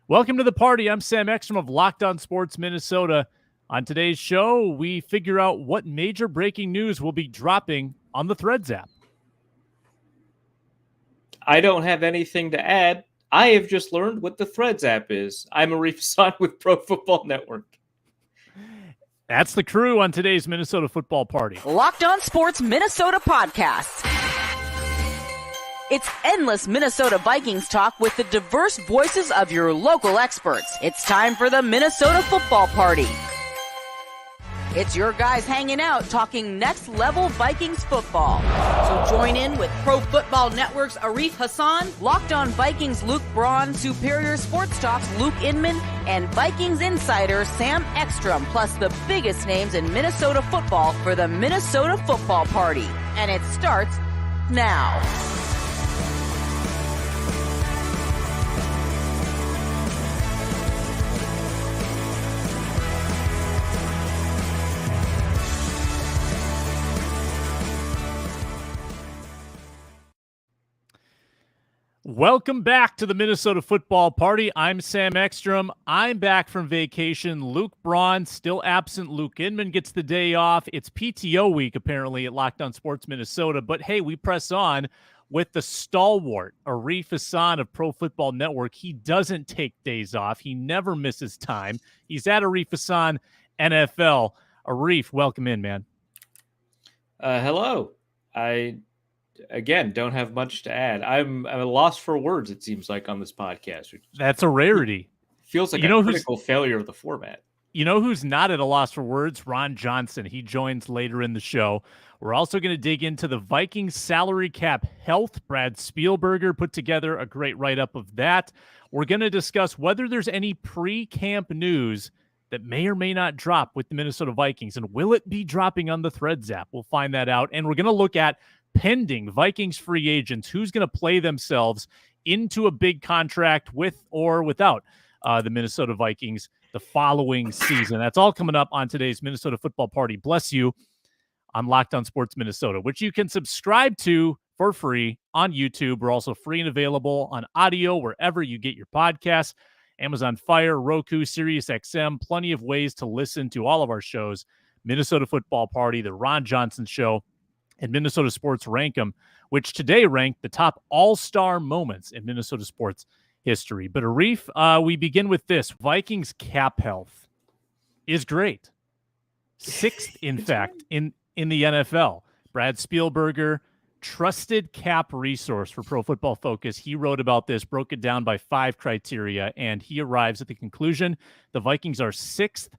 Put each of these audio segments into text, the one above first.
Welcome to the party. I'm Sam Ekstrom of Locked On Sports Minnesota. On today's show, we figure out what major breaking news will be dropping on the Threads app. I don't have anything to add. I have just learned what the Threads app is. I'm Arif Hasan with Pro Football Network. That's the crew on today's Minnesota football party. Locked On Sports Minnesota podcast. It's endless Minnesota Vikings talk with the diverse voices of your local experts. It's time for the Minnesota football party. It's your guys hanging out talking next level Vikings football. So join in with Pro Football Network's Arif Hasan, Locked On Vikings Luke Braun, Superior Sports Talk's Luke Inman, and Vikings insider Sam Ekstrom, plus the biggest names in Minnesota football for the Minnesota football party. And it starts now. Welcome back to the Minnesota football party. I'm Sam Ekstrom. I'm back from vacation. Luke Braun still absent. Luke Inman gets the day off. It's PTO week, apparently, at Locked On Sports Minnesota. But hey, we press on with the stalwart, Arif Hasan of Pro Football Network. He doesn't take days off. He never misses time. He's at Arif Hasan NFL. Arif, welcome in, man. Hello. Again, don't have much to add. I'm at a loss for words, it seems like, on this podcast. That's a rarity. Feels like a critical failure of the format. You know who's not at a loss for words? Ron Johnson. He joins later in the show. We're also going to dig into the Vikings salary cap health. Brad Spielberger put together a great write-up of that. We're going to discuss whether there's any pre-camp news that may or may not drop with the Minnesota Vikings, and will it be dropping on the Threads app? We'll find that out, and we're going to look at pending Vikings free agents, who's going to play themselves into a big contract with or without the Minnesota Vikings the following season. That's all coming up on today's Minnesota football party. Bless you on Locked On Sports Minnesota, which you can subscribe to for free on YouTube. We're also free and available on audio wherever you get your podcasts. Amazon Fire, Roku, Sirius XM, plenty of ways to listen to all of our shows. Minnesota football party, the Ron Johnson show, and Minnesota Sports Rank 'em, which today ranked the top all-star moments in Minnesota sports history. But Arif, we begin with this. Vikings cap health is great. Sixth, in fact, in the NFL. Brad Spielberger, trusted cap resource for Pro Football Focus. He wrote about this, broke it down by 5 criteria, and he arrives at the conclusion the Vikings are 6th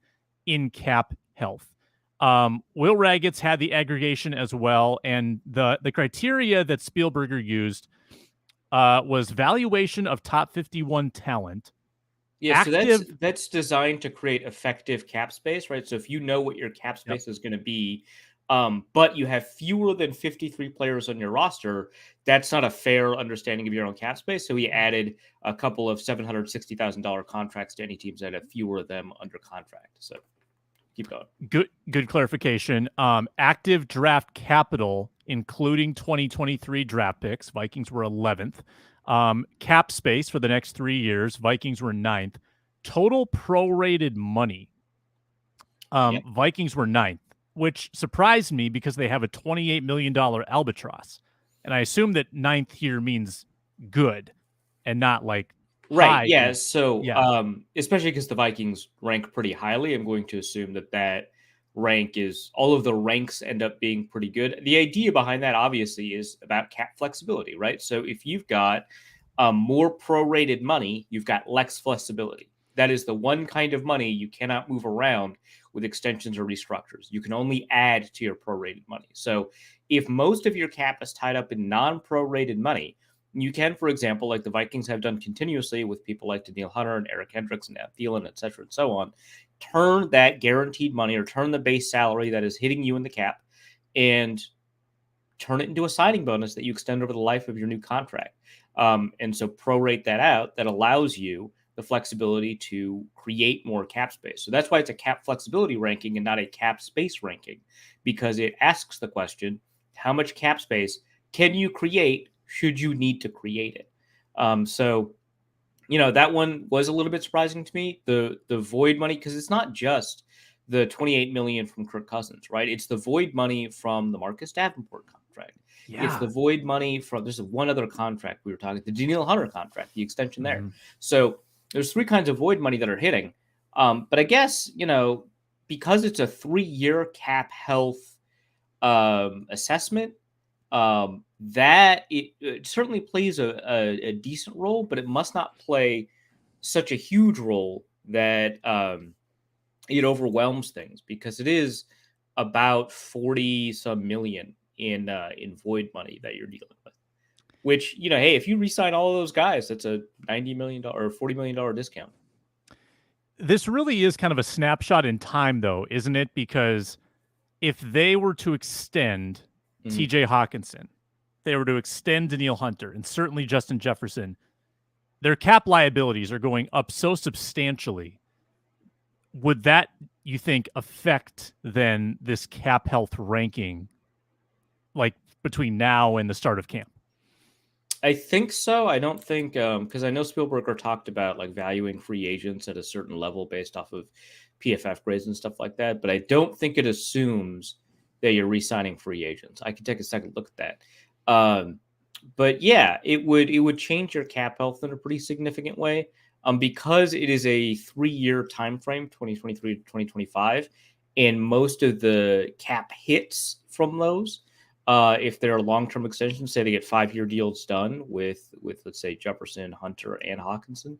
in cap health. Will Raggets had the aggregation as well, and the criteria that Spielberger used was valuation of top 51 talent. Yeah, so that's designed to create effective cap space, right? So if you know what your cap space is going to be, but you have fewer than 53 players on your roster, that's not a fair understanding of your own cap space. So he added a couple of $760,000 contracts to any teams that have fewer of them under contract. So keep going. Good clarification. Active draft capital, including 2023 draft picks. Vikings were 11th. Cap space for the next 3 years. Vikings were 9th. Total prorated money. Vikings were 9th, which surprised me because they have a $28 million albatross. And I assume that 9th here means good and not like right. high. Yeah. So, especially because the Vikings rank pretty highly, I'm going to assume that rank is all of the ranks end up being pretty good. The idea behind that obviously is about cap flexibility, right? So if you've got more prorated money, you've got less flexibility. That is the one kind of money you cannot move around with extensions or restructures. You can only add to your prorated money. So if most of your cap is tied up in non-prorated money, you can, for example, like the Vikings have done continuously with people like Danielle Hunter and Eric Hendricks and Adam Thielen, et cetera, and so on, turn that guaranteed money or turn the base salary that is hitting you in the cap and turn it into a signing bonus that you extend over the life of your new contract. And so prorate that out. That allows you the flexibility to create more cap space. So that's why it's a cap flexibility ranking and not a cap space ranking, because it asks the question, how much cap space can you create should you need to create it? So that one was a little bit surprising to me. The void money, because it's not just the $28 million from Kirk Cousins, right? It's the void money from the Marcus Davenport contract. Yeah. It's the void money from, there's one other contract we were talking, the Danielle Hunter contract, the extension there. Mm-hmm. So there's 3 kinds of void money that are hitting. But I guess, because it's a 3-year cap health assessment, that it certainly plays a decent role, but it must not play such a huge role that it overwhelms things, because it is about 40 some million in void money that you're dealing with, which, hey, if you re-sign all of those guys, that's a $90 million or $40 million discount. This really is kind of a snapshot in time, though, isn't it? Because if they were to extend TJ Hawkinson, they were to extend Danielle Hunter, and certainly Justin Jefferson, their cap liabilities are going up so substantially. Would that, you think, affect then this cap health ranking, like between now and the start of camp? I think so. I don't think, because I know Spielberger talked about like valuing free agents at a certain level based off of PFF grades and stuff like that, but I don't think it assumes that you're re-signing free agents. I could take a second look at that. But yeah, it would change your cap health in a pretty significant way. Because it is a 3-year time frame, 2023 to 2025, and most of the cap hits from those, if they're long-term extensions, say they get 5-year deals done with let's say Jefferson, Hunter, and Hawkinson.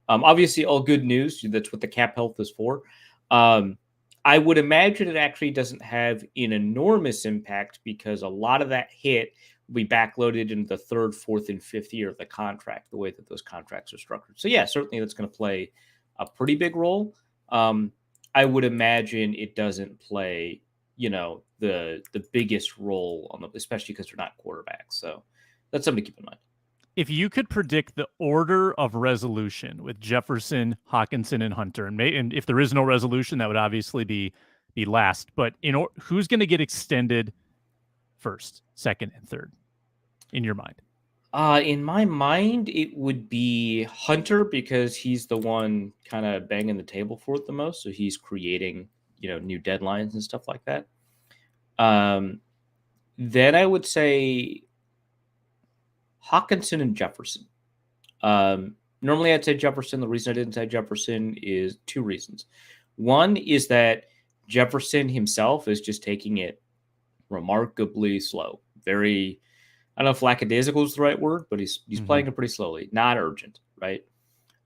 Obviously, all good news. That's what the cap health is for. I would imagine it actually doesn't have an enormous impact, because a lot of that hit will be backloaded into the 3rd, 4th, and 5th year of the contract, the way that those contracts are structured. So yeah, certainly that's going to play a pretty big role. I would imagine it doesn't play, the biggest role on especially because they're not quarterbacks. So that's something to keep in mind. If you could predict the order of resolution with Jefferson, Hawkinson, and Hunter, and if there is no resolution, that would obviously be last. But who's going to get extended first, second, and third in your mind? In my mind, it would be Hunter, because he's the one kind of banging the table for it the most. So he's creating, new deadlines and stuff like that. Then I would say Hawkinson and Jefferson. Normally I'd say Jefferson. The reason I didn't say Jefferson is 2 reasons. One is that Jefferson himself is just taking it remarkably slow. Very, I don't know if lackadaisical is the right word, but he's playing it pretty slowly, not urgent, right?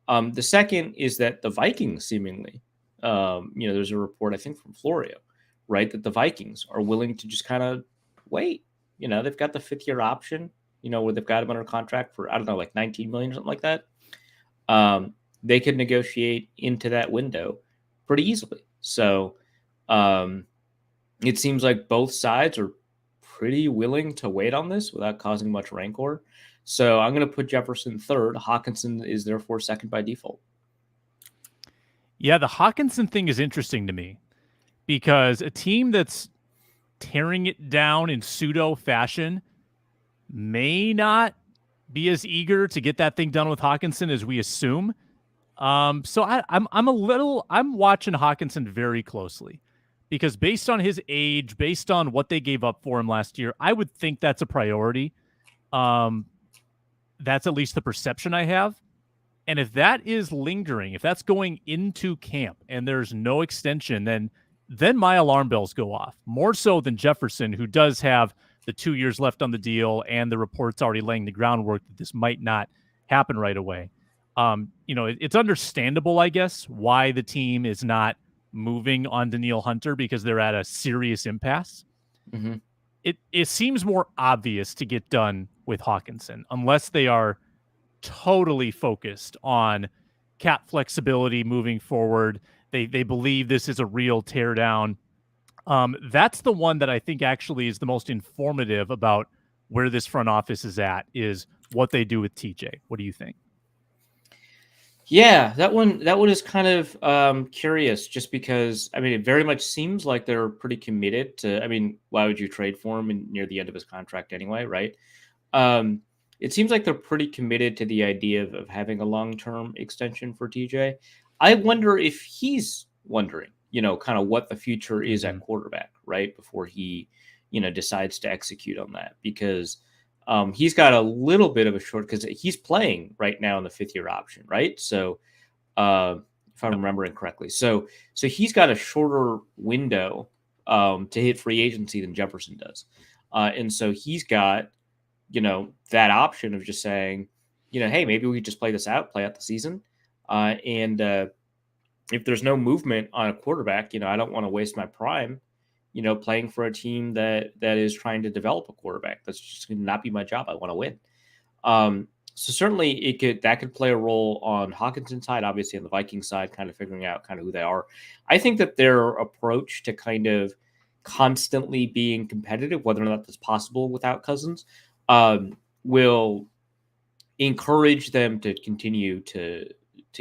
The second is that the Vikings seemingly, there's a report, I think, from Florio, right, that the Vikings are willing to just kind of wait. They've got the 5th-year option, where they've got him under contract for, I don't know, like $19 million or something like that. They could negotiate into that window pretty easily. So it seems like both sides are pretty willing to wait on this without causing much rancor. So I'm going to put Jefferson 3rd. Hawkinson is therefore 2nd by default. Yeah, the Hawkinson thing is interesting to me, because a team that's tearing it down in pseudo fashion may not be as eager to get that thing done with Hawkinson as we assume. So I'm watching Hawkinson very closely, because based on his age, based on what they gave up for him last year, I would think that's a priority. That's at least the perception I have. And if that is lingering, if that's going into camp and there's no extension, then my alarm bells go off, more so than Jefferson, who does have the 2 years left on the deal, and the reports already laying the groundwork that this might not happen right away. It's understandable, I guess, why the team is not moving on Danielle Hunter, because they're at a serious impasse. Mm-hmm. It seems more obvious to get done with Hawkinson, unless they are totally focused on cap flexibility moving forward. They believe this is a real teardown. That's the one that I think actually is the most informative about where this front office is at, is what they do with TJ. What do you think? Yeah, that one is kind of curious, just because, it very much seems like they're pretty committed to, why would you trade for him near the end of his contract anyway, right? it seems like they're pretty committed to the idea of having a long-term extension for TJ. I wonder if he's wondering, kind of what the future is at quarterback, right? Before he, decides to execute on that, because he's got a little bit of a short, because he's playing right now in the 5th-year option, right? So if I'm remembering correctly, so he's got a shorter window to hit free agency than Jefferson does. And so he's got, that option of just saying, hey, maybe we could just play out the season. And if there's no movement on a quarterback, I don't want to waste my prime, playing for a team that is trying to develop a quarterback. That's just going to not be my job. I want to win. So certainly that could play a role on Hawkinson's side, obviously on the Vikings side, kind of figuring out kind of who they are. I think that their approach to kind of constantly being competitive, whether or not that's possible without Cousins, will encourage them to continue to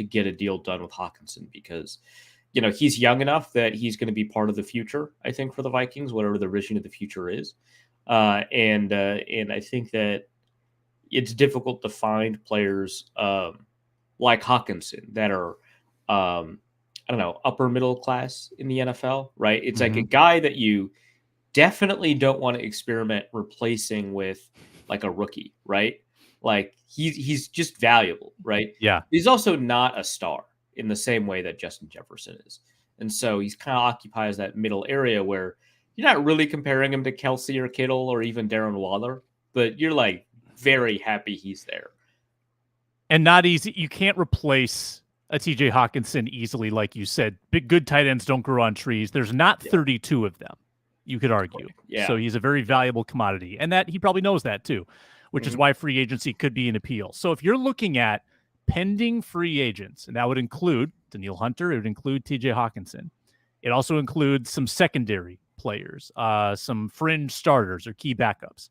get a deal done with Hawkinson, because he's young enough that he's going to be part of the future, I think, for the Vikings, whatever the vision of the future is. And I think that it's difficult to find players like Hawkinson that are, upper middle class in the NFL, right? It's like a guy that you definitely don't want to experiment replacing with like a rookie, right? Like he's just valuable, right? Yeah. He's also not a star in the same way that Justin Jefferson is. And so he's kind of occupies that middle area where you're not really comparing him to Kelsey or Kittle or even Darren Waller, but you're like very happy he's there. And not easy. You can't replace a TJ Hawkinson easily, like you said. Good tight ends don't grow on trees. There's not 32 of them, you could argue. Yeah. So he's a very valuable commodity. And that he probably knows that too, which is why free agency could be an appeal. So if you're looking at pending free agents, and that would include Danielle Hunter, it would include TJ Hawkinson. It also includes some secondary players, some fringe starters or key backups.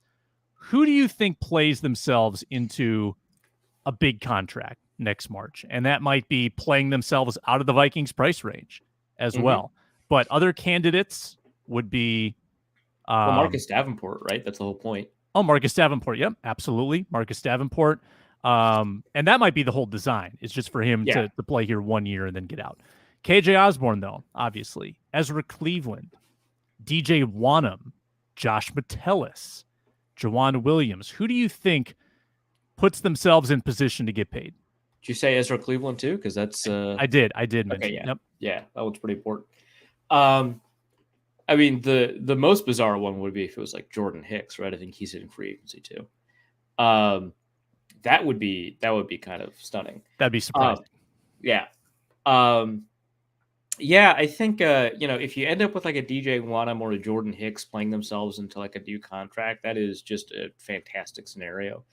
Who do you think plays themselves into a big contract next March? And that might be playing themselves out of the Vikings price range as well. But other candidates would be Marcus Davenport, right? That's the whole point. Oh, Marcus Davenport. Yep, absolutely. Marcus Davenport. And that might be the whole design. It's just for him to play here 1 year and then get out. KJ Osborn, though, obviously. Ezra Cleveland, DJ Wanham, Josh Metellus, Jawan Williams. Who do you think puts themselves in position to get paid? Did you say Ezra Cleveland too? Because that's I did mention. Okay, yeah. Yep. Yeah, that one's pretty important. I mean, the most bizarre one would be if it was like Jordan Hicks, right? I think he's hitting free agency too. That would be kind of stunning. That'd be surprising. Yeah. I think if you end up with like a DJ Wanham or a Jordan Hicks playing themselves into like a new contract, that is just a fantastic scenario.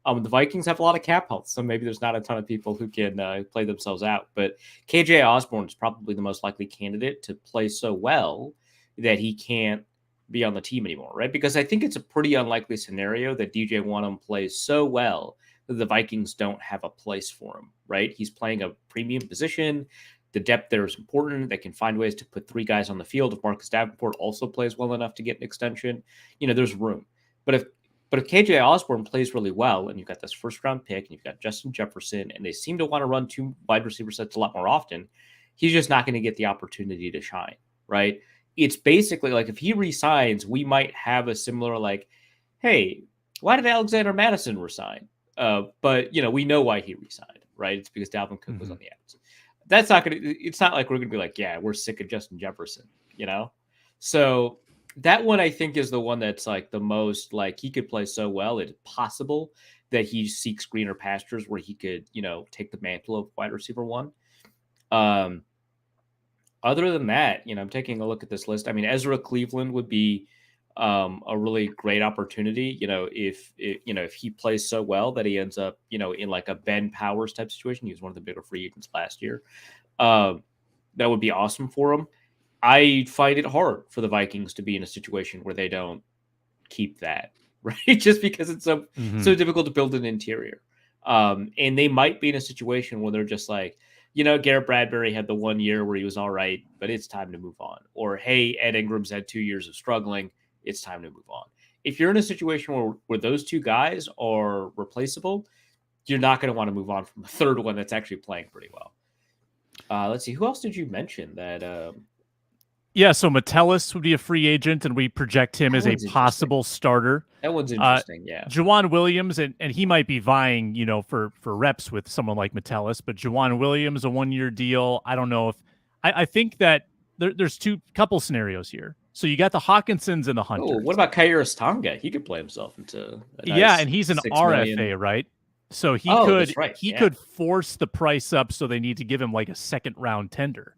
The Vikings have a lot of cap health, so maybe there's not a ton of people who can play themselves out. But KJ Osborn is probably the most likely candidate to play so well that he can't be on the team anymore, right? Because I think it's a pretty unlikely scenario that DJ Wanham plays so well that the Vikings don't have a place for him, right? He's playing a premium position. The depth there is important. They can find ways to put 3 guys on the field. If Marcus Davenport also plays well enough to get an extension, there's room. But if KJ Osborn plays really well, and you've got this first-round pick, and you've got Justin Jefferson, and they seem to want to run 2 wide receiver sets a lot more often, he's just not going to get the opportunity to shine, right? It's basically like if he resigns, we might have a similar like, hey, why did Alexander Madison resign? But we know why he resigned, right? It's because Dalvin Cook was on the outs. That's not going to. It's not like we're going to be like, yeah, we're sick of Justin Jefferson, So that one I think is the one that's like the most like he could play so well. It's possible that he seeks greener pastures where he could take the mantle of wide receiver 1. Other than that, I'm taking a look at this list. I mean, Ezra Cleveland would be a really great opportunity. If he plays so well that he ends up, in like a Ben Powers type situation. He was one of the bigger free agents last year. That would be awesome for him. I find it hard for the Vikings to be in a situation where they don't keep that, right? Just because it's so difficult to build an interior. And they might be in a situation where they're just like, Garrett Bradbury had the 1 year where he was all right, but it's time to move on. Or, hey, Ed Ingram's had 2 years of struggling. It's time to move on. if you're in a situation where those two guys are replaceable, you're not going to want to move on from a third one that's actually playing pretty well. Let's see. Who else did you mention that? Yeah, so Metellus would be a free agent, and we project him as a possible starter. That one's interesting, yeah. Juwan Williams, and he might be vying, for reps with someone like Metellus, but Juwan Williams, a 1-year deal. I don't know if I think that there's couple scenarios here. So you got the Hawkinsons and the Hunters. Oh, what about Kairos Tonga? He could play himself into a nice and he's an $6 million. RFA, right? So he could force the price up, so they need to give him like a second round tender.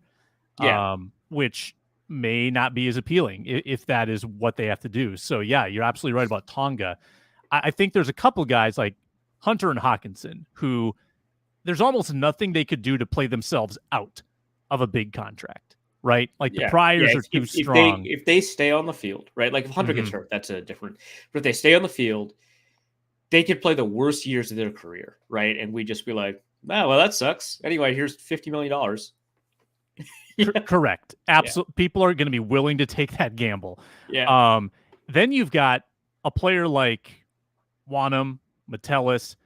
Which may not be as appealing if that is what they have to do. So yeah, you're absolutely right about Tonga. I think there's a couple guys like Hunter and Hawkinson who there's almost nothing they could do to play themselves out of a big contract, right? Like the priors are too strong. If they stay on the field, right? Like if Hunter gets hurt, that's a different. But if they stay on the field, they could play the worst years of their career, right? And we just be like, oh, well, that sucks. Anyway, here's $50 million. Correct. Absolutely. People are going to be willing to take that gamble. Yeah. Then you've got a player like Wanham, Metellus.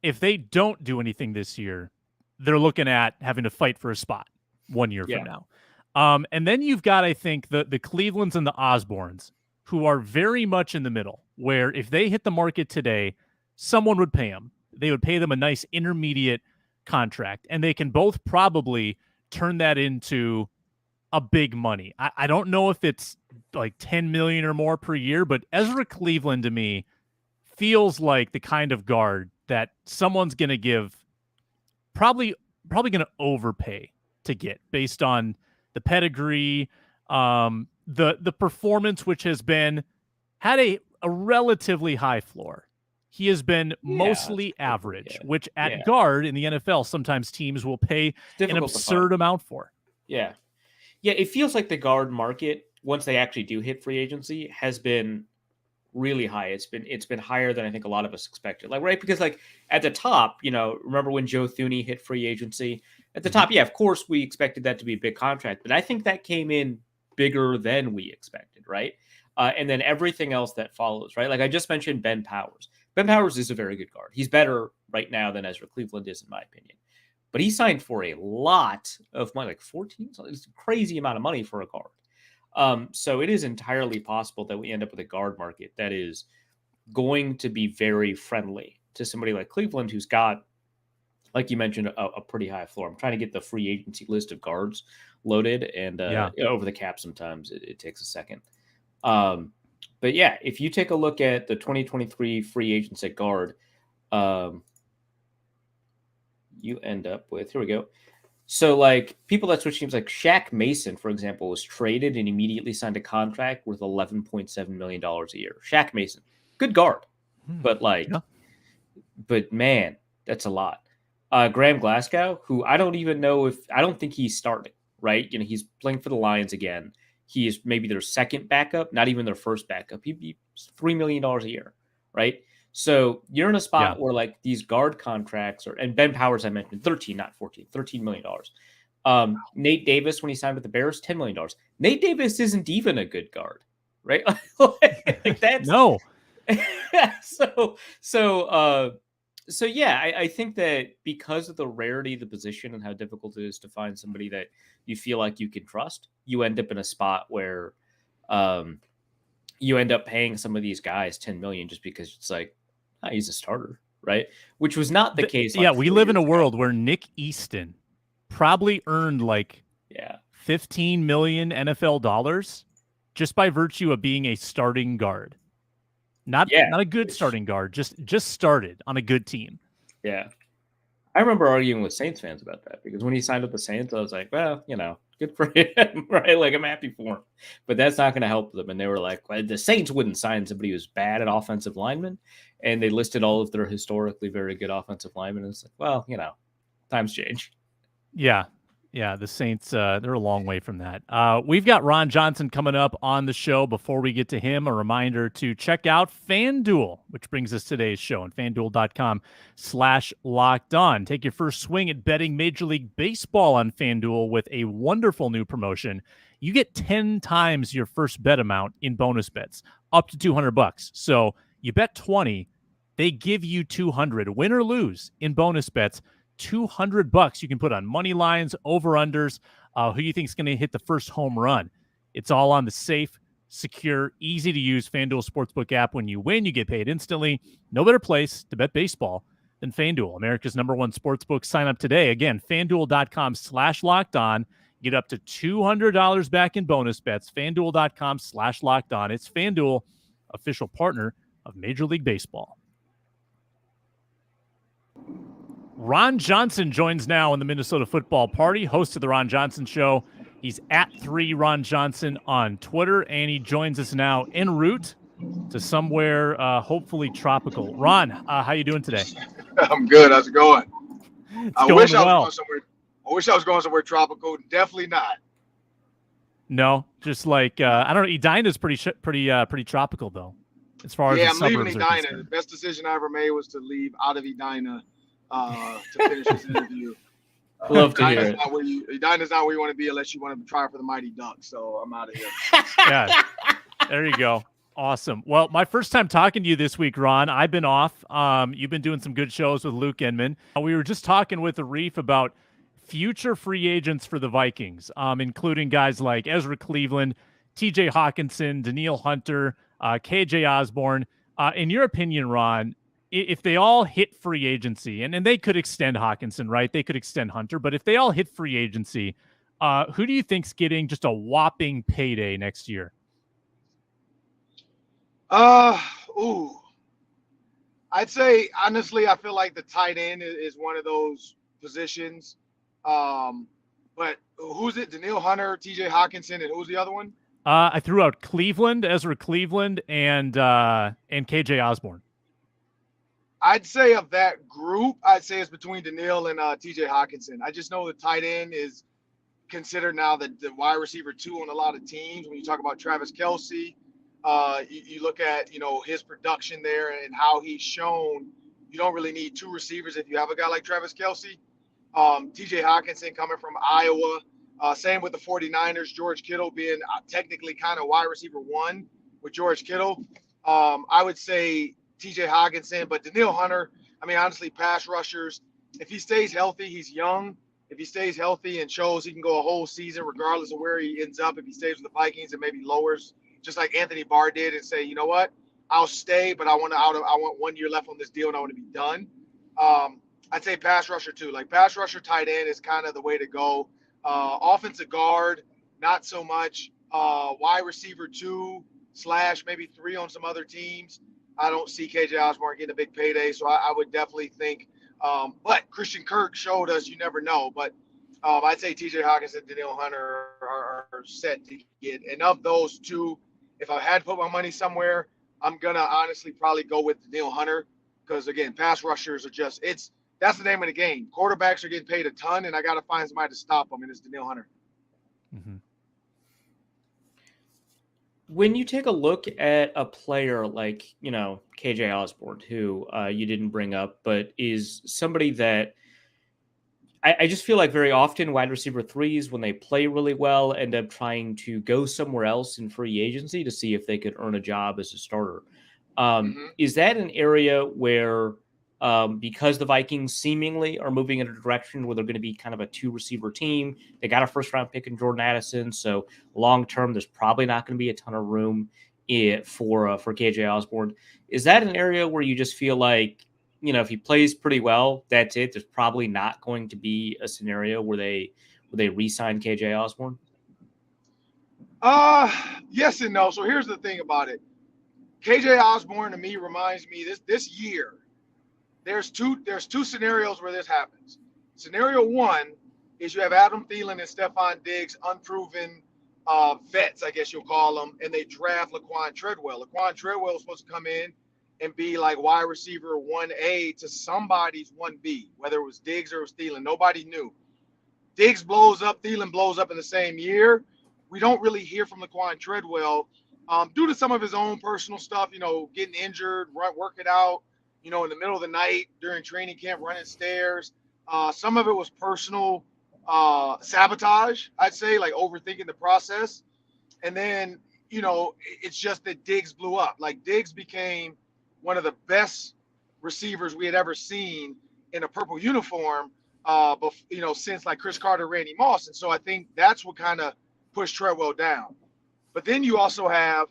If they don't do anything this year, they're looking at having to fight for a spot 1 year from now. And then you've got, I think, the Clevelands and the Osborns, who are very much in the middle, where if they hit the market today, someone would pay them. They would pay them a nice intermediate contract, and they can both probably turn that into a big money. I don't know if it's like 10 million or more per year, but Ezra Cleveland to me feels like the kind of guard that someone's going to give probably going to overpay to get based on the pedigree, the performance, which has had a relatively high floor. He has been mostly average, which at guard in the NFL, sometimes teams will pay an absurd amount for. Yeah. Yeah, it feels like the guard market, once they actually do hit free agency, has been really high. It's been higher than I think a lot of us expected. Like, right? Because like at the top, remember when Joe Thuney hit free agency? At the top, of course we expected that to be a big contract, but I think that came in bigger than we expected, right? And then everything else that follows, right? Like I just mentioned Ben Powers. Ben Powers is a very good guard. He's better right now than Ezra Cleveland is, in my opinion. But he signed for a lot of money, like 14. It's a crazy amount of money for a guard. So it is entirely possible that we end up with a guard market that is going to be very friendly to somebody like Cleveland, who's got, like you mentioned, a pretty high floor. I'm trying to get the free agency list of guards loaded, and over the cap sometimes it takes a second. But yeah, if you take a look at the 2023 free agents at guard, you end up with, here we go. So like people that switch teams, like Shaq Mason, for example, was traded and immediately signed a contract worth $11.7 million a year. Shaq Mason, good guard, but but man, that's a lot. Graham Glasgow, who I don't think he's starting, right? He's playing for the Lions again. He is maybe their second backup, not even their first backup. He'd be $3 million a year, right? So you're in a spot where like these guard contracts and Ben Powers, I mentioned 13, not 14, $13 million. Nate Davis, when he signed with the Bears, $10 million. Nate Davis isn't even a good guard, right? Like that's no. So yeah, I think that because of the rarity of the position and how difficult it is to find somebody that you feel like you can trust, you end up in a spot where you end up paying some of these guys $10 million just because it's like, he's a starter, right? Which was not the case. We live in a world where Nick Easton probably earned like 15 million NFL dollars just by virtue of being a starting guard. Not a good starting guard, just started on a good team. Yeah. I remember arguing with Saints fans about that because when he signed with the Saints, I was like, well, good for him, right? Like, I'm happy for him. But that's not going to help them. And they were like, well, the Saints wouldn't sign somebody who's bad at offensive linemen. And they listed all of their historically very good offensive linemen. And it's like, well, times change. Yeah. Yeah, the Saints, they're a long way from that. We've got Ron Johnson coming up on the show. Before we get to him, a reminder to check out FanDuel, which brings us today's show, and FanDuel.com/lockedon. Take your first swing at betting Major League Baseball on FanDuel with a wonderful new promotion. you get 10 times your first bet amount in bonus bets, up to $200. So you bet 20, they give you 200, win or lose in bonus bets, $200 you can put on money lines, over-unders, who you think is going to hit the first home run. It's all on the safe, secure, easy-to-use FanDuel Sportsbook app. When you win, you get paid instantly. No better place to bet baseball than FanDuel, America's #1 sportsbook. Sign up today. Again, FanDuel.com/lockedon. Get up to $200 back in bonus bets. FanDuel.com/lockedon. It's FanDuel, official partner of Major League Baseball. Ron Johnson joins now in the Minnesota Football Party, host of the Ron Johnson Show. He's at 3Ron Johnson on Twitter, and he joins us now en route to somewhere hopefully tropical. Ron, how you doing today? I'm good. How's it going? I wish I was going somewhere tropical. Definitely not. No, just like I don't know. Edina's pretty tropical though, as far as the I'm leaving suburbs are Edina. The best decision I ever made was to leave out of Edina to finish this interview. Love to hear it. Edina's not where you want to be unless you want to try for the Mighty Ducks. So I'm out of here. Yeah, there you go. Awesome. Well, my first time talking to you this week, Ron. I've been off. You've been doing some good shows with Luke Inman. We were just talking with Arif about future free agents for the Vikings, including guys like Ezra Cleveland, TJ Hawkinson, Danielle Hunter, KJ Osborn. In your opinion, Ron, if they all hit free agency, and they could extend Hawkinson, right? They could extend Hunter, but if they all hit free agency, who do you think's getting just a whopping payday next year? I'd say, honestly, I feel like the tight end is one of those positions. But who's it? Danielle Hunter, TJ Hawkinson, and who's the other one? I threw out Cleveland, Ezra Cleveland, and KJ Osborn. I'd say of that group, I'd say it's between Danielle and TJ Hawkinson. I just know the tight end is considered now the wide receiver 2 on a lot of teams. When you talk about Travis Kelce, you look at, his production there and how he's shown you don't really need 2 receivers if you have a guy like Travis Kelce. TJ Hawkinson coming from Iowa. Same with the 49ers, George Kittle being technically kind of wide receiver 1 with George Kittle. I would say TJ Hawkinson, but Danielle Hunter, honestly, pass rushers, if he stays healthy, he's young. If he stays healthy and shows he can go a whole season regardless of where he ends up, if he stays with the Vikings and maybe lowers, just like Anthony Barr did, and say, you know what, I'll stay, but I want 1 year left on this deal and I want to be done. I'd say pass rusher too. Like pass rusher, tight end is kind of the way to go. Offensive guard, not so much. Wide receiver 2 / maybe 3 on some other teams. I don't see KJ Osborn getting a big payday, so I would definitely think. But Christian Kirk showed us you never know. But I'd say TJ Hawkinson and Danielle Hunter are set to get. And of those 2, if I had to put my money somewhere, I'm going to honestly probably go with Danielle Hunter because, again, pass rushers are that's the name of the game. Quarterbacks are getting paid a ton, and I got to find somebody to stop them, and it's Danielle Hunter. Mm-hmm. When you take a look at a player like, KJ Osborn, who you didn't bring up, but is somebody that I just feel like very often wide receiver 3s, when they play really well, end up trying to go somewhere else in free agency to see if they could earn a job as a starter. Is that an area where, because the Vikings seemingly are moving in a direction where they're going to be kind of a 2-receiver team, they got a first-round pick in Jordan Addison, so long-term there's probably not going to be a ton of room for KJ Osborn. Is that an area where you just feel like, if he plays pretty well, that's it? There's probably not going to be a scenario where they re-sign KJ Osborn? Yes and no. So here's the thing about it. KJ Osborn to me reminds me this year. There's two scenarios where this happens. Scenario 1 is you have Adam Thielen and Stephon Diggs, unproven vets, I guess you'll call them, and they draft Laquan Treadwell. Laquan Treadwell was supposed to come in and be like wide receiver 1A to somebody's 1B, whether it was Diggs or it was Thielen. Nobody knew. Diggs blows up, Thielen blows up in the same year. We don't really hear from Laquan Treadwell due to some of his own personal stuff, getting injured, working out, in the middle of the night during training camp, running stairs. Some of it was personal sabotage, I'd say, like overthinking the process. And then, it's just that Diggs blew up. Like Diggs became one of the best receivers we had ever seen in a purple uniform, since like Chris Carter, Randy Moss. And so I think that's what kind of pushed Treadwell down. But then you also have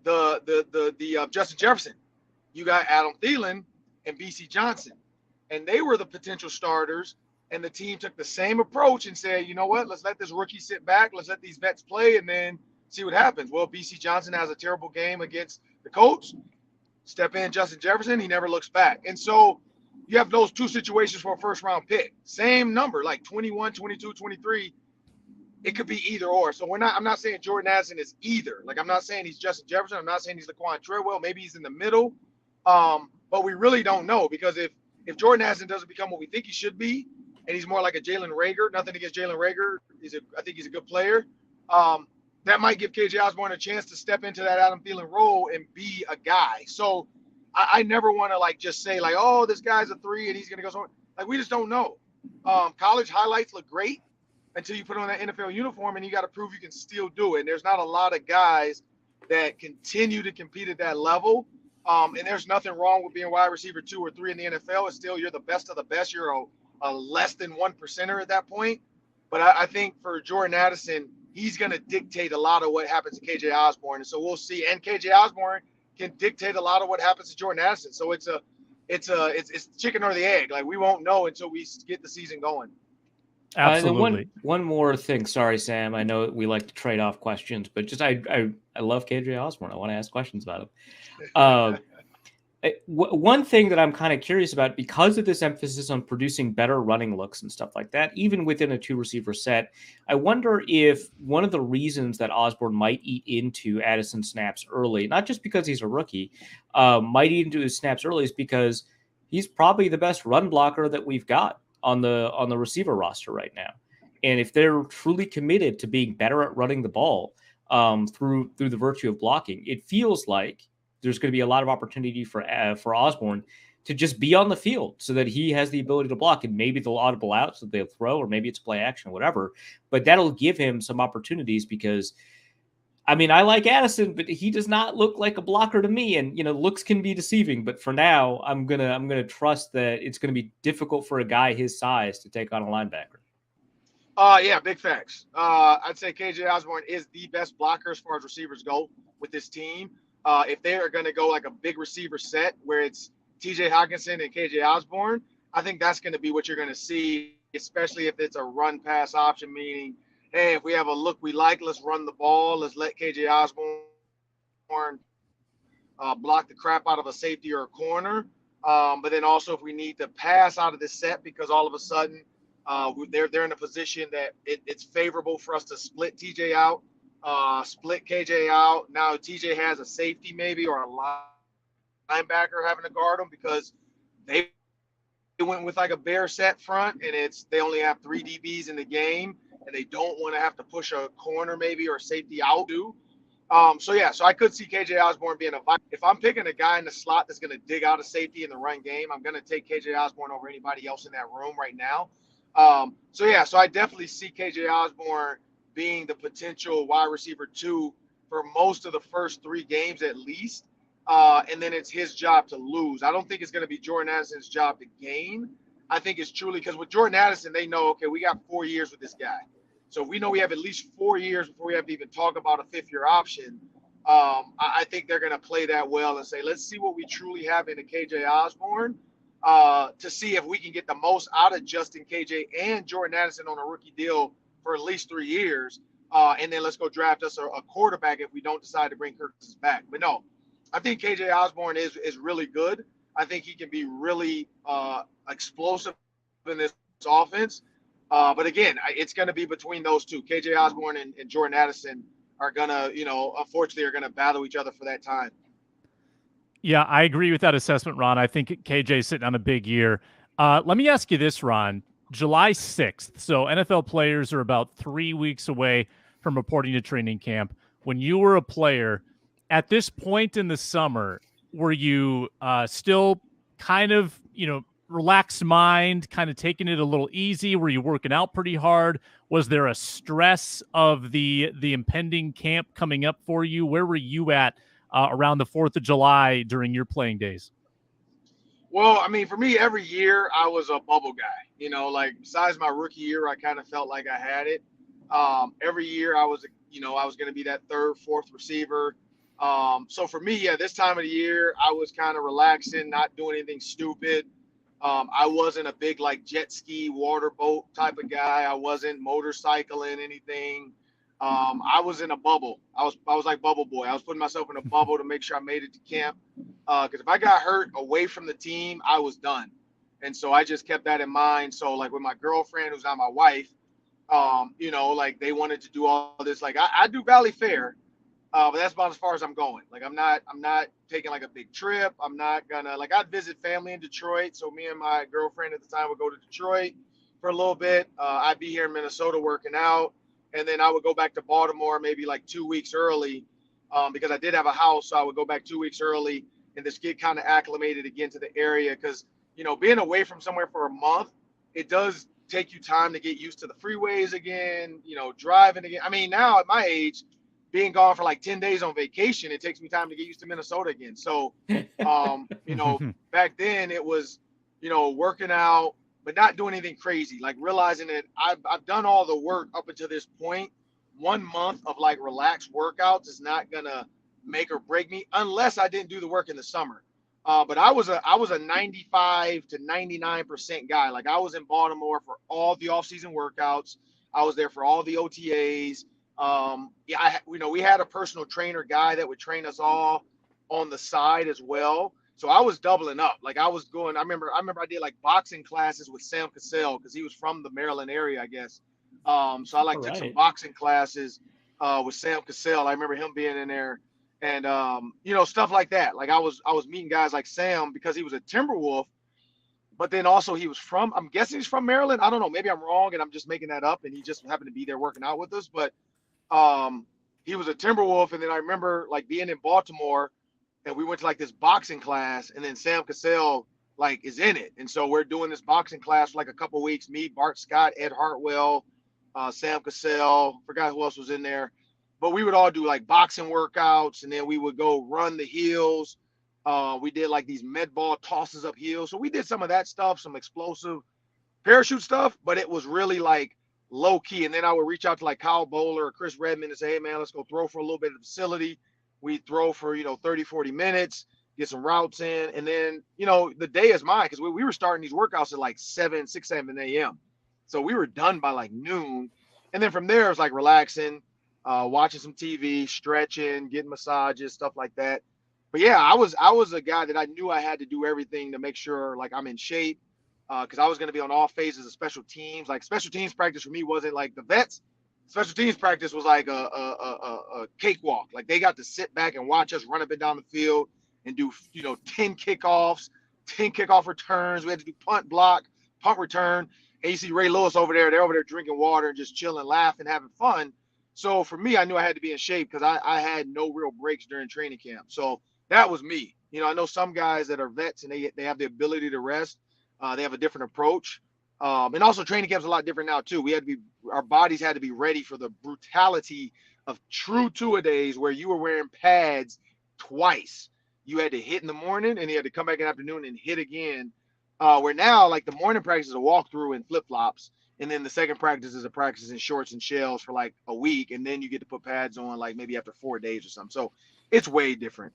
the Justin Jefferson. You got Adam Thielen and BC Johnson, and they were the potential starters. And the team took the same approach and said, you know what, let's let this rookie sit back. Let's let these vets play and then see what happens. Well, BC Johnson has a terrible game against the Colts. Step in Justin Jefferson, he never looks back. And so you have those two situations for a first-round pick. Same number, like 21, 22, 23. It could be either or. So I'm not saying Jordan Addison is either. Like, I'm not saying he's Justin Jefferson. I'm not saying he's Laquan Treadwell. Maybe he's in the middle. But we really don't know, because if Jordan Addison doesn't become what we think he should be, and he's more like a Jalen Reagor, nothing against Jalen Reagor, I think he's a good player, that might give KJ Osborn a chance to step into that Adam Thielen role and be a guy. So I never want to like just say like, oh, this guy's a 3 and he's going to go somewhere. Like, we just don't know. College highlights look great until you put on that NFL uniform, and you got to prove you can still do it. And there's not a lot of guys that continue to compete at that level. And there's nothing wrong with being wide receiver 2 or 3 in the NFL. It's still, you're the best of the best. You're a less than 1%er at that point. But I think for Jordan Addison, he's going to dictate a lot of what happens to KJ Osborn. And so we'll see. And KJ Osborn can dictate a lot of what happens to Jordan Addison. So it's chicken or the egg. Like, we won't know until we get the season going. Absolutely. One more thing. Sorry, Sam. I know we like to trade off questions, but just I love KJ Osborn. I want to ask questions about him. One thing that I'm kind of curious about, because of this emphasis on producing better running looks and stuff like that, even within a 2-receiver set, I wonder if one of the reasons that Osborn might eat into Addison snaps early, not just because he's a rookie, might eat into his snaps early, is because he's probably the best run blocker that we've got on the receiver roster right now. And if they're truly committed to being better at running the ball through the virtue of blocking, it feels like there's going to be a lot of opportunity for Osborn to just be on the field so that he has the ability to block, and maybe they'll audible out so they'll throw, or maybe it's play action, whatever. But that'll give him some opportunities, because, I mean, I like Addison, but he does not look like a blocker to me. And, looks can be deceiving, but for now, I'm going to trust that it's going to be difficult for a guy his size to take on a linebacker. Yeah, big facts. I'd say KJ Osborn is the best blocker as far as receivers go with this team. If they are going to go like a big receiver set where it's TJ Hockenson and KJ Osborn, I think that's going to be what you're going to see, especially if it's a run pass option, meaning, hey, if we have a look we like, let's run the ball. Let's let KJ Osborn block the crap out of a safety or a corner. But then also if we need to pass out of this set because all of a sudden they're in a position that it's favorable for us to split TJ out. Split KJ out. Now TJ has a safety maybe, or a linebacker having to guard him, because they went with like a bare set front, and they only have 3 DBs in the game, and they don't want to have to push a corner maybe or safety out. So I could see KJ Osborn being if I'm picking a guy in the slot that's going to dig out a safety in the run game, I'm going to take KJ Osborn over anybody else in that room right now. So I definitely see KJ Osborn being the potential wide receiver 2 for most of the first 3 games at least. And then it's his job to lose. I don't think it's going to be Jordan Addison's job to gain. I think it's truly, because with Jordan Addison, they know, okay, we got 4 years with this guy. So we know we have at least 4 years before we have to even talk about a 5th-year option. I think they're going to play that well and say, let's see what we truly have in a KJ Osborn to see if we can get the most out of Justin, KJ, and Jordan Addison on a rookie deal for at least 3 years, and then let's go draft us a quarterback if we don't decide to bring Kirk Cousins back. But no, I think KJ Osborn is really good. I think he can be really explosive in this offense. But again, it's going to be between those two. KJ Osborn and Jordan Addison are going to, unfortunately, are going to battle each other for that time. Yeah, I agree with that assessment, Ron. I think KJ's sitting on a big year. Let me ask you this, Ron. July 6th. So NFL players are about 3 weeks away from reporting to training camp. When you were a player, at this point in the summer, were you still kind of, relaxed mind, kind of taking it a little easy? Were you working out pretty hard? Was there a stress of the impending camp coming up for you? Where were you at around the 4th of July during your playing days? Well, I mean, for me, every year I was a bubble guy. Like besides my rookie year, I kind of felt like I had it. Every year I was going to be that third, fourth receiver. So for me, yeah, this time of the year, I was kind of relaxing, not doing anything stupid. I wasn't a big like jet ski, water boat type of guy. I wasn't motorcycling anything. I was in a bubble. I was like bubble boy. I was putting myself in a bubble to make sure I made it to camp. Because if I got hurt away from the team, I was done. And so I just kept that in mind. So like with my girlfriend, who's not my wife, like they wanted to do all this. Like I do Valley Fair, but that's about as far as I'm going. Like I'm not taking like a big trip. I'm not gonna I'd visit family in Detroit. So me and my girlfriend at the time would go to Detroit for a little bit. I'd be here in Minnesota working out, and then I would go back to Baltimore maybe like 2 weeks early, because I did have a house. So I would go back 2 weeks early and just get kind of acclimated again to the area. Because being away from somewhere for a month, it does take you time to get used to the freeways again. Driving again. I mean, now at my age, being gone for like 10 days on vacation, it takes me time to get used to Minnesota again. So, back then it was, working out, but not doing anything crazy, like realizing that I've done all the work up until this point. 1 month of like relaxed workouts is not going to make or break me unless I didn't do the work in the summer. But I was a 95 to 99% guy. Like I was in Baltimore for all the off-season workouts. I was there for all the OTAs. We had a personal trainer guy that would train us all on the side as well. So I was doubling up. Like I was going, I remember I did like boxing classes with Sam Cassell because he was from the Maryland area, I guess. So I took some boxing classes with Sam Cassell. I remember him being in there, and stuff like that. Like I was meeting guys like Sam because he was a Timberwolf, but then also I'm guessing he's from Maryland. I don't know. Maybe I'm wrong and I'm just making that up, and he just happened to be there working out with us. But he was a Timberwolf, and then I remember like being in Baltimore, and we went to like this boxing class, and then Sam Cassell like is in it, and so we're doing this boxing class for like a couple of weeks. Me, Bart Scott, Ed Hartwell, Sam Cassell, forgot who else was in there, but we would all do like boxing workouts, and then we would go run the hills. We did like these med ball tosses up hills, so we did some of that stuff, some explosive parachute stuff, but it was really like low key. And then I would reach out to like Kyle Bowler or Chris Redmond and say, hey man, let's go throw for a little bit at the facility. We throw for 30, 40 minutes, get some routes in, and then the day is mine, because we were starting these workouts at like 6, 7 a.m. So we were done by like noon, and then from there it was like relaxing, watching some TV, stretching, getting massages, stuff like that. But yeah, I was a guy that I knew I had to do everything to make sure like I'm in shape, because I was going to be on all phases of special teams. Like special teams practice for me wasn't like the vets. Special teams practice was like a cakewalk. Like they got to sit back and watch us run up and down the field and do 10 kickoffs, 10 kickoff returns. We had to do punt, block, punt return. And you see Ray Lewis over there. They're over there drinking water and just chilling, laughing, having fun. So for me, I knew I had to be in shape because I had no real breaks during training camp. So that was me. I know some guys that are vets and they have the ability to rest. They have a different approach. And also training camp's a lot different now too. Our bodies had to be ready for the brutality of true two-a-days where you were wearing pads twice. You had to hit in the morning and you had to come back in the afternoon and hit again. Where now, like the morning practice is a walkthrough in flip-flops. And then the second practice is a practice in shorts and shells for like a week. And then you get to put pads on like maybe after 4 days or something. So it's way different.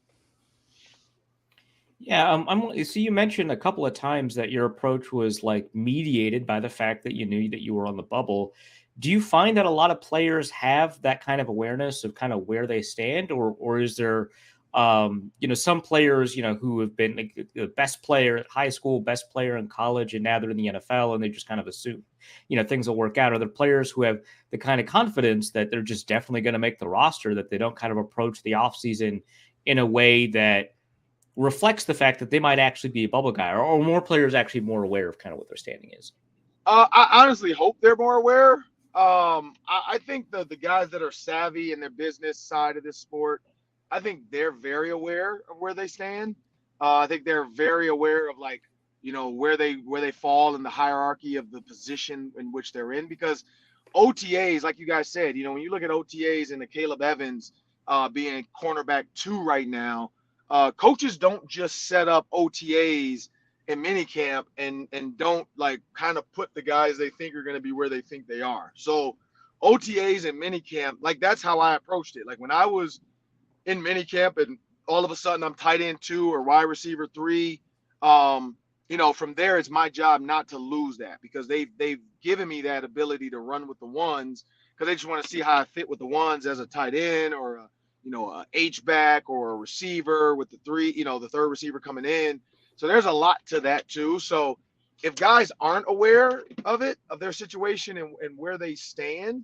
Yeah, so you mentioned a couple of times that your approach was like mediated by the fact that you knew that you were on the bubble. Do you find that a lot of players have that kind of awareness of kind of where they stand, or is there, some players, who have been like the best player at high school, best player in college, and now they're in the NFL, and they just kind of assume, things will work out? Are there players who have the kind of confidence that they're just definitely going to make the roster, that they don't kind of approach the offseason in a way that reflects the fact that they might actually be a bubble guy, or more players actually more aware of kind of what their standing is? I honestly hope they're more aware. I think the guys that are savvy in their business side of this sport, I think they're very aware of where they stand. I think they're very aware of like where they fall in the hierarchy of the position in which they're in. Because OTAs, like you guys said, when you look at OTAs and the Caleb Evans being cornerback 2 right now, coaches don't just set up OTAs in minicamp and don't like kind of put the guys they think are going to be where they think they are. So OTAs and minicamp, like that's how I approached it. Like when I was in minicamp and all of a sudden I'm tight end 2 or wide receiver 3, from there it's my job not to lose that, because they've given me that ability to run with the ones, because they just want to see how I fit with the ones as a tight end or a H back or a receiver with the 3, the third receiver coming in. So there's a lot to that too. So if guys aren't aware of their situation and where they stand,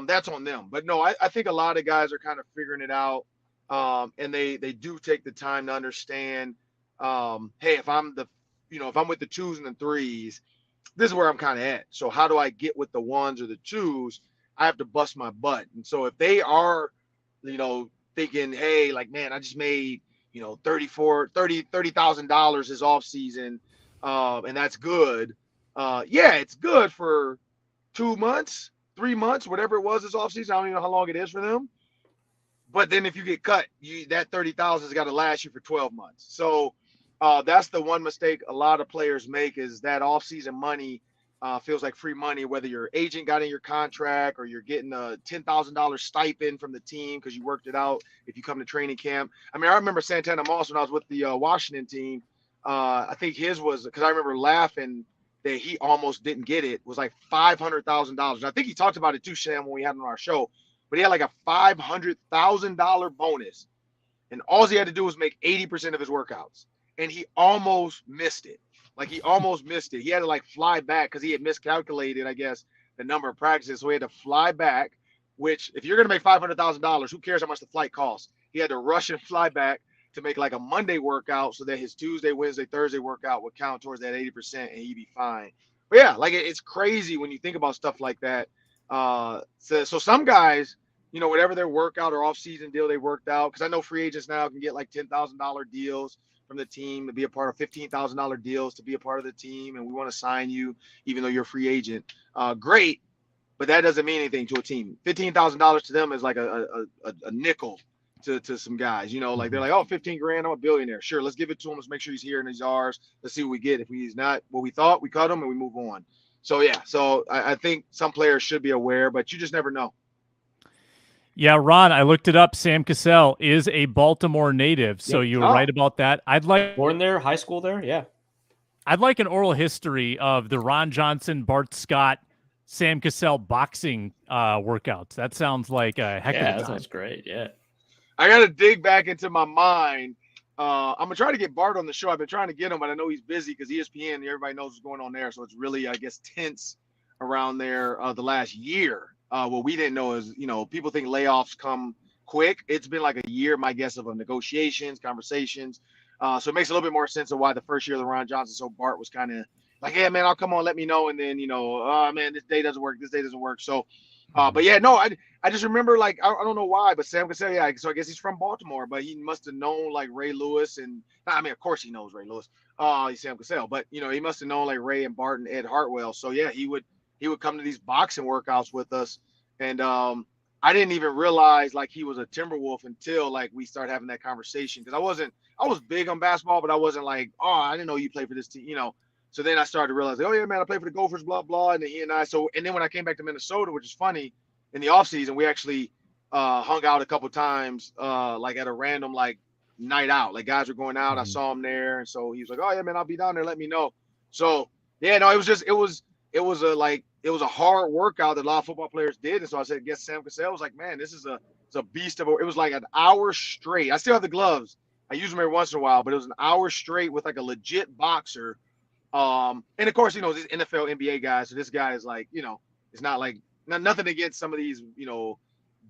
that's on them. But no, I think a lot of guys are kind of figuring it out. And they do take the time to understand, hey, if I'm if I'm with the 2s and the 3s, this is where I'm kind of at. So how do I get with the 1s or the 2s? I have to bust my butt. And so if they are, thinking, hey, like, man, I just made, $30,000 this off season, and that's good. Yeah, it's good for 2 months, 3 months, whatever it was this off season. I don't even know how long it is for them. But then if you get cut, that 30,000 has got to last you for 12 months. So that's the one mistake a lot of players make, is that off-season money feels like free money, whether your agent got in your contract or you're getting a $10,000 stipend from the team because you worked it out if you come to training camp. I mean, I remember Santana Moss when I was with the Washington team. I think his was, because I remember laughing that he almost didn't get it, was like $500,000. I think he talked about it too, Sham, when we had him on our show. But he had like a $500,000 bonus, and all he had to do was make 80% of his workouts, and he almost missed it. Like he almost missed it. He had to like fly back because he had miscalculated, I guess, the number of practices. So he had to fly back, which if you're going to make $500,000, who cares how much the flight costs? He had to rush and fly back to make like a Monday workout so that his Tuesday, Wednesday, Thursday workout would count towards that 80% and he'd be fine. But yeah, like it's crazy when you think about stuff like that. So some guys, whatever their workout or off-season deal they worked out, because I know free agents now can get like $10,000 deals from the team to be a part of, $15,000 deals to be a part of the team, and we want to sign you even though you're a free agent. Great, but that doesn't mean anything to a team. $15,000 to them is like a nickel to some guys. Like they're like, oh, 15 grand, I'm a billionaire. Sure, let's give it to him. Let's make sure he's here and he's ours. Let's see what we get. If he's not what we thought, we cut him and we move on. So yeah, so I think some players should be aware, but you just never know. Yeah, Ron, I looked it up. Sam Cassell is a Baltimore native, so you were right about that. Born there, high school there, yeah. I'd like an oral history of the Ron Johnson, Bart Scott, Sam Cassell boxing workouts. That sounds like a heck of a time. Yeah, that sounds great, yeah. I got to dig back into my mind. I'm going to try to get Bart on the show. I've been trying to get him, but I know he's busy because ESPN, everybody knows what's going on there, so it's really, I guess, tense around there the last year. What we didn't know is, people think layoffs come quick. It's been like a year, my guess, of negotiations, conversations. So it makes a little bit more sense of why the first year of the Ron Johnson, so Bart was kind of like, hey, man, I'll come on, let me know. And then, oh, man, this day doesn't work. So, but yeah, no, I just remember, like, I don't know why, but Sam Cassell, yeah, so I guess he's from Baltimore, but he must have known, like, Ray Lewis. And, I mean, of course he knows Ray Lewis. He's Sam Cassell. But, he must have known, like, Ray and Bart and Ed Hartwell. So, yeah, he would come to these boxing workouts with us. And I didn't even realize like he was a Timberwolf until like we started having that conversation, because I was big on basketball, but I wasn't like, oh, I didn't know you played for this team, So then I started to realize, oh yeah, man, I played for the Gophers, blah blah. And then and then when I came back to Minnesota, which is funny, in the offseason, we actually hung out a couple times, like at a random like night out. Like guys were going out, I saw him there, and so he was like, oh yeah, man, I'll be down there, let me know. So yeah, no, it was a hard workout that a lot of football players did. And so I said, guess Sam Cassell was like, man, this is a beast of it was like an hour straight. I still have the gloves. I use them every once in a while, but it was an hour straight with like a legit boxer. And of course, these NFL, NBA guys. So this guy is like, it's not like nothing against some of these,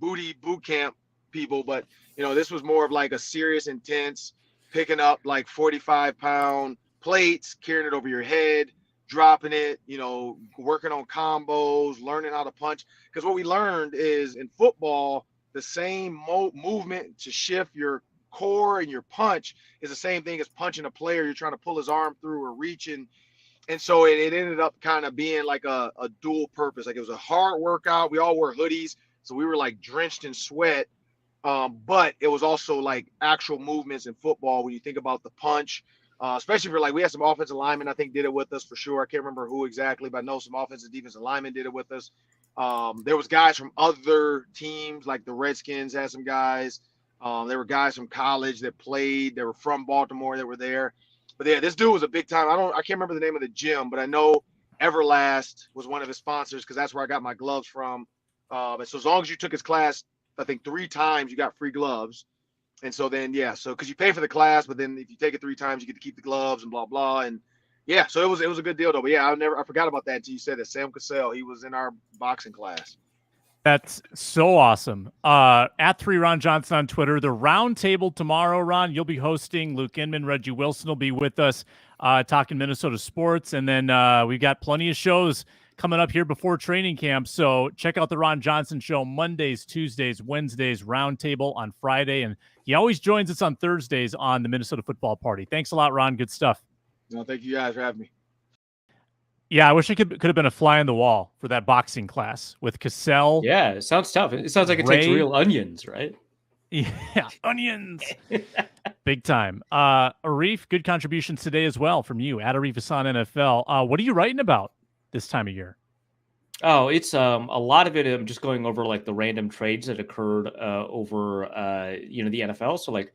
booty boot camp people, but this was more of like a serious, intense, picking up like 45-pound plates, carrying it over your head, dropping it, working on combos, learning how to punch. Because what we learned is in football, the same movement to shift your core and your punch is the same thing as punching a player. You're trying to pull his arm through or reaching. And so it ended up kind of being like a dual purpose. Like it was a hard workout. We all wore hoodies, so we were like drenched in sweat. But it was also like actual movements in football when you think about the punch, especially for like we had some offensive linemen I think did it with us for sure. I can't remember who exactly, but I know some offensive defensive linemen did it with us. There was guys from other teams like the Redskins had some guys. There were guys from college that played. They were from Baltimore that were there. But yeah, this dude was a big time. I can't remember the name of the gym, but I know Everlast was one of his sponsors because that's where I got my gloves from. And so as long as you took his class, I think 3 times you got free gloves. And so then, yeah, so because you pay for the class, but then if you take it 3 times, you get to keep the gloves and blah, blah. And yeah, so it was a good deal though. But yeah, I forgot about that until you said that. Sam Cassell, he was in our boxing class. That's so awesome. At 3 Ron Johnson on Twitter. The round table tomorrow, Ron, you'll be hosting. Luke Inman, Reggie Wilson will be with us talking Minnesota sports. And then we've got plenty of shows coming up here before training camp. So check out the Ron Johnson Show Mondays, Tuesdays, Wednesdays, roundtable on Friday. And he always joins us on Thursdays on the Minnesota Football Party. Thanks a lot, Ron. Good stuff. No, thank you guys for having me. Yeah, I wish I could have been a fly on the wall for that boxing class with Cassell. Yeah, it sounds tough. It sounds like it Ray. takes real onions, right? Yeah, onions. Big time. Arif, good contributions today as well from you at Arif Hasan NFL. What are you writing about this time of year? Oh, it's a lot of it. I'm just going over like the random trades that occurred over the NFL. So like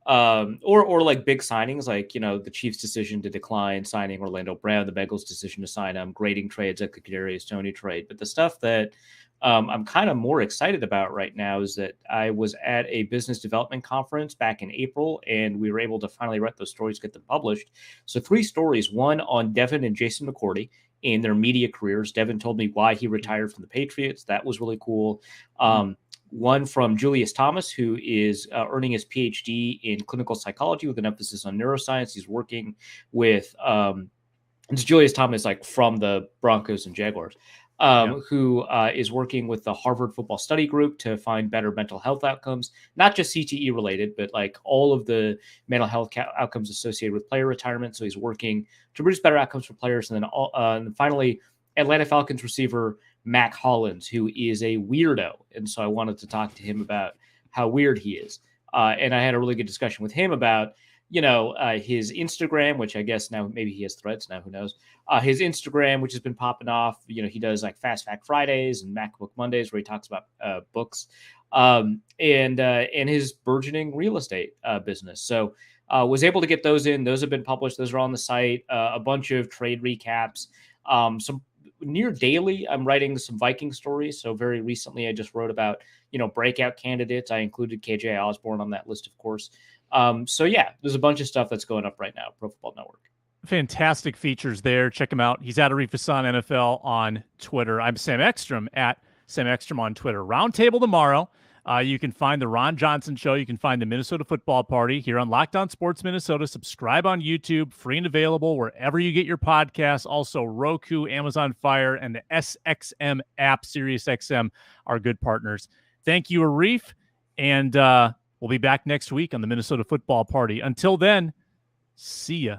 or like big signings, like the Chiefs' decision to decline signing Orlando Brown, the Bengals' decision to sign him, grading trades like the Kadarius Toney trade. But the stuff that I'm kind of more excited about right now is that I was at a business development conference back in April, and we were able to finally write those stories, get them published. So 3 stories, one on Devin and Jason McCourty in their media careers. Devin told me why he retired from the Patriots. That was really cool. One from Julius Thomas, who is earning his PhD in clinical psychology with an emphasis on neuroscience. He's working with it's Julius Thomas, like from the Broncos and Jaguars, who is working with the Harvard Football Study Group to find better mental health outcomes, not just CTE related, but like all of the mental health outcomes associated with player retirement. So he's working to produce better outcomes for players. And then and finally, Atlanta Falcons receiver Mac Hollins, who is a weirdo. And so I wanted to talk to him about how weird he is. And I had a really good discussion with him about, his Instagram, which I guess now maybe he has Threads now, who knows, his Instagram, which has been popping off. He does like Fast Fact Fridays and MacBook Mondays where he talks about books and his burgeoning real estate business. So was able to get those in. Those have been published. Those are on the site. A bunch of trade recaps. Some near daily, I'm writing some Viking stories. So very recently, I just wrote about, breakout candidates. I included KJ Osborn on that list, of course. So yeah, there's a bunch of stuff that's going up right now. Pro Football Network. Fantastic features there. Check him out. He's at Arif Hasan NFL on Twitter. I'm Sam Ekstrom at Sam Ekstrom on Twitter. Roundtable tomorrow. You can find the Ron Johnson Show. You can find the Minnesota Football Party here on Locked On Sports Minnesota. Subscribe on YouTube, free and available wherever you get your podcasts. Also, Roku, Amazon Fire, and the SXM app, SiriusXM, are good partners. Thank you, Arif, and we'll be back next week on the Minnesota Football Party. Until then, see ya.